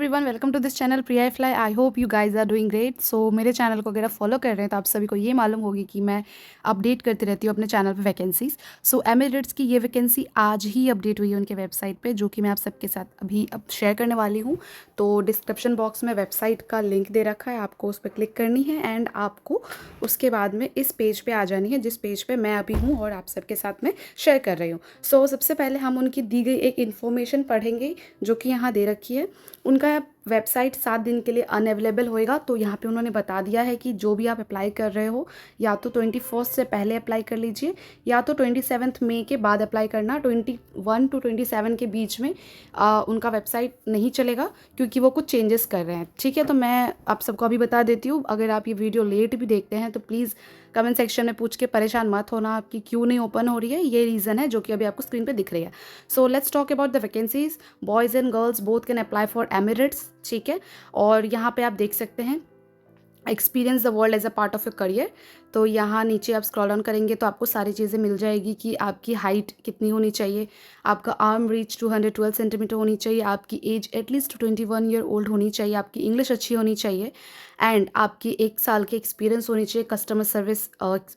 Everyone, welcome to this channel Priya fly. I hope you guys are doing great. So मेरे channel को अगर आप follow कर रहे हैं तो आप सभी को ये मालूम होगी कि मैं अपडेट करती रहती हूँ अपने चैनल पे वैकेंसीज। सो एमिरेट्स की ये वैकेंसी आज ही अपडेट हुई है उनके वेबसाइट पे, जो कि मैं आप सबके साथ अभी अब शेयर करने वाली हूँ। तो डिस्क्रिप्शन बॉक्स में वेबसाइट का लिंक दे रखा है, आपको उस पर क्लिक करनी है एंड आपको उसके बाद में इस पेज पर आ जानी है, जिस पेज पर मैं अभी हूँ और आप सबके साथ में शेयर कर रही हूँ। सो सबसे पहले हम उनकी दी गई एक इन्फॉर्मेशन पढ़ेंगे जो कि यहाँ दे रखी है। उनका वेबसाइट 7 दिन के लिए अनअवेलेबल होएगा। तो यहाँ पे उन्होंने बता दिया है कि जो भी आप अप्लाई कर रहे हो, या तो 21 से पहले अप्लाई कर लीजिए या तो 27 मई के बाद अप्लाई करना। 21 टू 27 के बीच में उनका वेबसाइट नहीं चलेगा क्योंकि वो कुछ चेंजेस कर रहे हैं। ठीक है, तो मैं आप सबको अभी बता देती हूँ। अगर आप ये वीडियो लेट भी देखते हैं तो प्लीज़ कमेंट सेक्शन में पूछ के परेशान मत होना आपकी क्यों नहीं ओपन हो रही है। ये रीज़न है जो कि अभी आपको स्क्रीन पे दिख रही है। So let's talk about the vacancies. Boys and girls both can apply for Emirates. ठीक है, और यहाँ पे आप देख सकते हैं experience the world as a part of your career. तो यहाँ नीचे आप स्क्रॉल डाउन करेंगे तो आपको सारी चीज़ें मिल जाएगी कि आपकी हाइट कितनी होनी चाहिए, आपका आर्म रीच 212 सेंटीमीटर होनी चाहिए, आपकी एज एटलीस्ट 21 ईयर ओल्ड होनी चाहिए, आपकी इंग्लिश अच्छी होनी चाहिए एंड आपकी 1 साल की एक्सपीरियंस होनी चाहिए कस्टमर सर्विस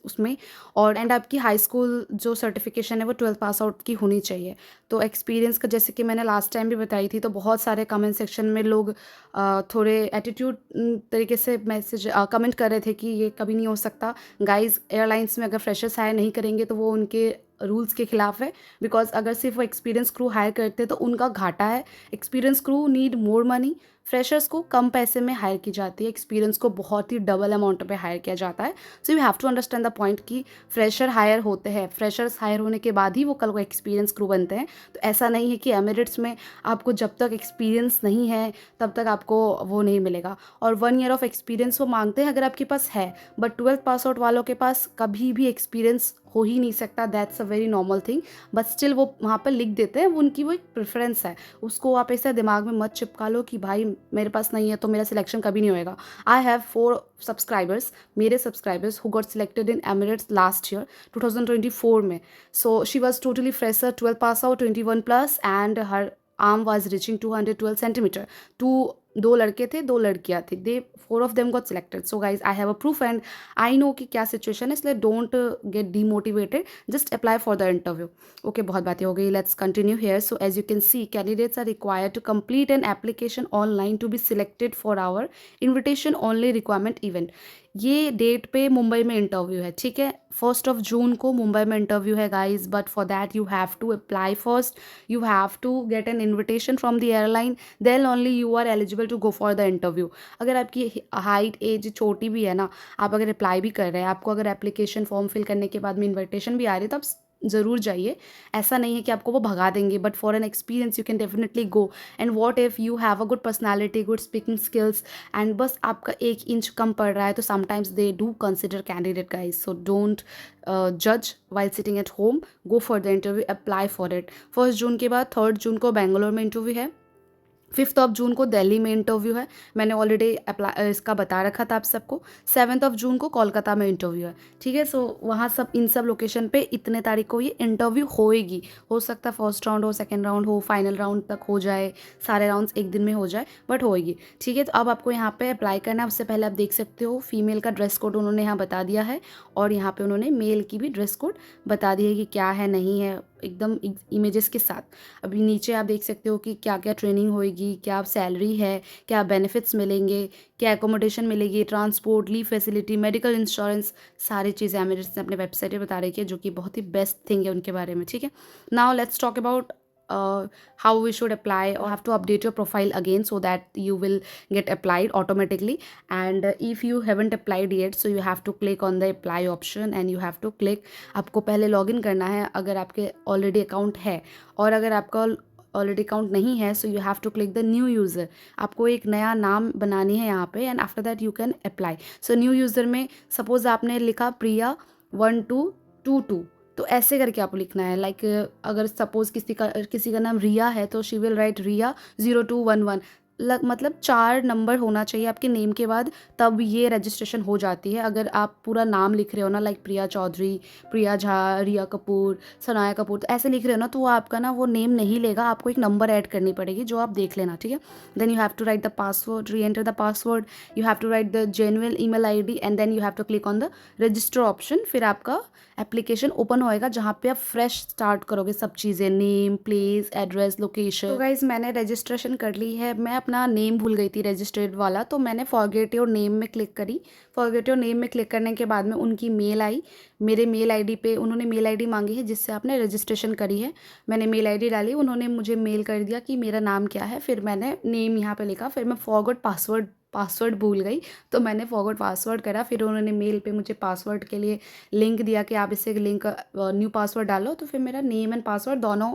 उसमें। और एंड आपकी हाई स्कूल जो सर्टिफिकेशन है वो 12th पास आउट की होनी चाहिए। तो एक्सपीरियंस का जैसे कि मैंने लास्ट टाइम भी बताई थी, तो बहुत सारे कमेंट सेक्शन में लोग थोड़े एटीट्यूड तरीके से मैसेज कमेंट कर रहे थे कि ये कभी नहीं हो सकता। गाइस, एयरलाइंस में अगर फ्रेशर्स हायर नहीं करेंगे तो वो उनके रूल्स के खिलाफ है। बिकॉज अगर सिर्फ वो एक्सपीरियंस क्रू हायर करते तो उनका घाटा है। Experience crew need more money. Freshers को कम पैसे में हायर की जाती है, एक्सपीरियंस को बहुत ही डबल अमाउंट पे हायर किया जाता है। So you have to understand the point कि फ्रेशर हायर होते हैं, फ्रेशर्स हायर होने के बाद ही वो कल को एक्सपीरियंस क्रू बनते हैं। तो ऐसा नहीं है कि एमिरेट्स में आपको जब तक एक्सपीरियंस नहीं है तब तक आपको वो नहीं मिलेगा। और 1 ईयर ऑफ एक्सपीरियंस वो मांगते हैं अगर आपके पास है, बट 12th पास आउट वालों के पास कभी भी एक्सपीरियंस हो ही नहीं सकता। That's a very normal thing, but still वो वहाँ पर लिख देते हैं, वो उनकी वो एक प्रेफरेंस है। उसको आप ऐसा दिमाग में मत चिपका लो कि भाई मेरे पास नहीं है तो मेरा सिलेक्शन कभी नहीं होएगा। आई हैव 4 सब्सक्राइबर्स, मेरे subscribers who got selected in Emirates last year 2024 में। So she was totally fresher, 12 pass out, 21 plus and her arm was reaching 212 centimetre. Two 2 लड़के थे, 2 लड़कियाँ थी, they 4 of them got selected. So guys, I have a proof and I know कि क्या situation है, इसलिए don't get demotivated, just apply for the interview. Okay, बहुत बातें हो गई, let's continue here. So as you can see, candidates are required to complete an application online to be selected for our invitation only requirement event. ये date पे मुंबई में interview है। ठीक है, 1 जून को मुंबई में इंटरव्यू है guys, but for that you have to apply first, you have to get an invitation from the airline, then only you are eligible to go for the interview. अगर आपकी हाइट एज छोटी भी है ना, आप अगर apply भी कर रहे हैं, आपको अगर एप्लीकेशन फॉर्म फिल करने के बाद में इन्विटेशन भी आ रही है तो आप ज़रूर जाइए। ऐसा नहीं है कि आपको वो भगा देंगे, but for an experience you can definitely go. And what if you have a good personality, good speaking skills and बस आपका 1 इंच कम पड़ रहा है तो sometimes they do consider candidate guys. So don't जज while sitting at home, go for the interview, apply for it. 1 जून के बाद 3 जून को बेंगलोर में इंटरव्यू है, 5 जून को दिल्ली में इंटरव्यू है, मैंने ऑलरेडी अप्लाई इसका बता रखा था आप सबको। 7 जून को कोलकाता में इंटरव्यू है। ठीक है, सो वहाँ सब इन सब लोकेशन पे इतने तारीख को ये इंटरव्यू होएगी। हो सकता है फर्स्ट राउंड हो, सेकंड राउंड हो, फाइनल राउंड तक हो जाए, सारे राउंड्स एक दिन में हो जाए, बट होएगी। ठीक है, तो अब आपको यहाँ पे अप्लाई करना है। उससे पहले आप देख सकते हो फीमेल का ड्रेस कोड उन्होंने यहाँ बता दिया है, और यहाँ पे उन्होंने मेल की भी ड्रेस कोड बता दी है कि क्या है नहीं है, एकदम इमेजेस के साथ। अभी नीचे आप देख सकते हो कि क्या क्या ट्रेनिंग होएगी, क्या सैलरी है, क्या बेनिफिट्स मिलेंगे, क्या एकोमोडेशन मिलेगी, transport, leave facility, medical insurance, सारी चीज़ें एमिरेट्स ने अपने वेबसाइट पे बता रखी है, जो कि बहुत ही बेस्ट थिंग है उनके बारे में। ठीक है, now let's talk about how we should apply or have to update your profile again so that you will get applied automatically. And if you haven't applied yet, so you have to click on the apply option and you have to click, आपको पहले login करना है अगर आपके already account है, और अगर आपका ऑलरेडी अकाउंट नहीं है so you have to click the new user. आपको एक नया नाम बनानी है यहाँ पे and after that you can apply. So new user में सपोज आपने लिखा प्रिया 1222, तो ऐसे करके आपको लिखना है। अगर सपोज किसी का नाम रिया है तो शी विल राइट रिया 0211। मतलब 4 नंबर होना चाहिए आपके नेम के बाद, तब ये रजिस्ट्रेशन हो जाती है। अगर आप पूरा नाम लिख रहे हो ना, लाइक प्रिया चौधरी, प्रिया झा, रिया कपूर, सनाया कपूर, तो ऐसे लिख रहे हो ना, तो वो आपका ना वो नेम नहीं लेगा, आपको एक नंबर ऐड करनी पड़ेगी जो आप देख लेना, ठीक है। Then you have to write the password, re enter the password, you have to write the genuine email ID and then you have to click on the register option. फिर आपका एप्लीकेशन ओपन होएगा जहाँ पे आप fresh start करोगे सब चीज़ें, name, place, address, location. तो गाइज मैंने रजिस्ट्रेशन कर ली है। मैं अपना नेम भूल गई थी रजिस्टर्ड वाला, तो मैंने फॉरगेट योर नेम में क्लिक करी। फॉरगेट योर नेम में क्लिक करने के बाद में उनकी मेल आई, मेरे मेल आईडी पे उन्होंने मेल आईडी मांगी है जिससे आपने रजिस्ट्रेशन करी है। मैंने मेल आईडी डाली, उन्होंने मुझे मेल कर दिया कि मेरा नाम क्या है। फिर मैंने नेम यहाँ पे लिखा, फिर मैं फॉरगॉट पासवर्ड भूल गई, तो मैंने फॉरगॉट पासवर्ड करा। फिर उन्होंने मेल पे मुझे पासवर्ड के लिए लिंक दिया कि आप इससे लिंक न्यू पासवर्ड डालो। तो फिर मेरा नेम एंड पासवर्ड दोनों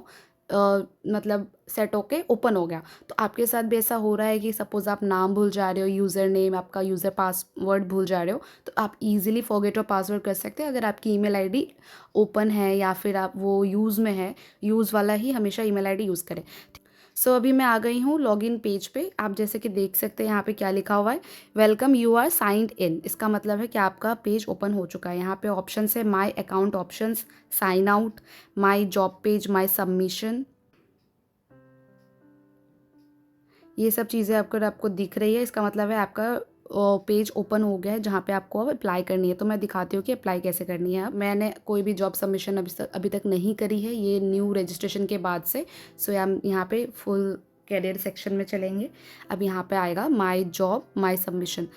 मतलब सेट होके ओपन हो गया। तो आपके साथ भी ऐसा हो रहा है कि सपोज़ आप नाम भूल जा रहे हो, यूज़र नेम, आपका यूज़र पासवर्ड भूल जा रहे हो, तो आप इजीली फॉरगेट और पासवर्ड कर सकते हैं अगर आपकी ईमेल आईडी ओपन है या फिर आप वो यूज़ में है। यूज़ वाला ही हमेशा ईमेल आईडी यूज़ करें। सो अभी मैं आ गई हूँ लॉगिन पेज पे। आप जैसे कि देख सकते हैं यहाँ पे क्या लिखा हुआ है, welcome you are signed in. इसका मतलब है कि आपका पेज ओपन हो चुका है। यहाँ पे ऑप्शन है my account options, sign out, my job page, my submission, ये सब चीज़ें आपको दिख रही है। इसका मतलब है आपका पेज ओपन हो गया है जहाँ पे आपको अब अप्लाई करनी है। तो मैं दिखाती हूँ कि अप्लाई कैसे करनी है। मैंने कोई भी जॉब सबमिशन अभी तक नहीं करी है, ये न्यू रजिस्ट्रेशन के बाद से। सो हम यहाँ पे फुल कैरियर सेक्शन में चलेंगे। अब यहाँ पे आएगा माई जॉब, माई सबमिशन।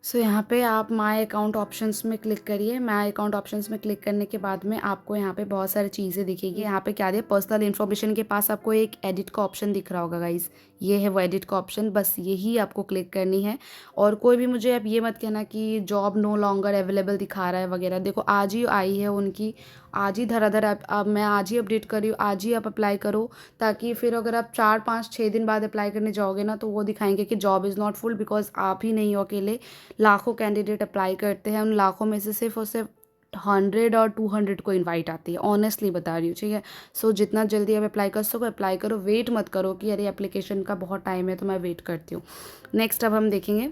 सो यहाँ पे आप माई अकाउंट ऑप्शंस में क्लिक करिए। माई अकाउंट ऑप्शंस में क्लिक करने के बाद में आपको यहाँ पे बहुत सारी चीज़ें दिखेगी। यहाँ पे क्या दिया, पर्सनल इन्फॉर्मेशन के पास आपको एक एडिट का ऑप्शन दिख रहा होगा गाइज, ये है वो एडिट का ऑप्शन, बस यही आपको क्लिक करनी है। और कोई भी मुझे अब ये मत कहना कि जॉब नो लॉन्गर अवेलेबल दिखा रहा है वगैरह। देखो आज ही आई है उनकी, आज ही धराधर अब मैं आज ही अपडेट कर रही हूँ, आज ही आप अप्लाई करो, ताकि फिर अगर आप 4, 5, 6 दिन बाद अप्लाई करने जाओगे ना, तो वो दिखाएंगे कि job is not full, because आप ही नहीं हो अकेले, लाखों कैंडिडेट अप्लाई करते हैं। उन लाखों में से सिर्फ और सिर्फ 100 और 200 को इनवाइट आती है, ऑनेस्टली बता रही हूँ, ठीक है। सो जितना जल्दी आप अप्लाई कर सको अप्लाई करो, वेट मत करो कि अरे एप्लीकेशन का बहुत टाइम है तो मैं वेट करती हूँ। नेक्स्ट अब हम देखेंगे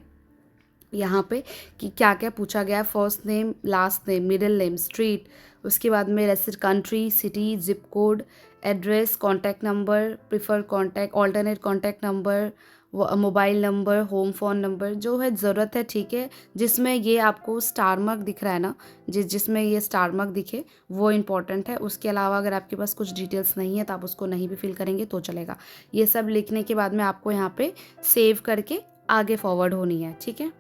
यहाँ पे कि क्या क्या पूछा गया है। First name, last name, middle name, street, उसके बाद में resident country, city, zip code, address, contact number, prefer contact, alternate contact number, mobile number, home phone number, जो है ज़रूरत है, ठीक है। जिसमें ये आपको स्टार मार्क दिख रहा है ना, जिसमें ये स्टार मार्क दिखे वो इम्पॉर्टेंट है। उसके अलावा अगर आपके पास कुछ डिटेल्स नहीं है तो आप उसको नहीं भी फिल करेंगे तो चलेगा। ये सब लिखने के बाद में आपको यहाँ पे सेव करके आगे फॉरवर्ड होनी है, ठीक है।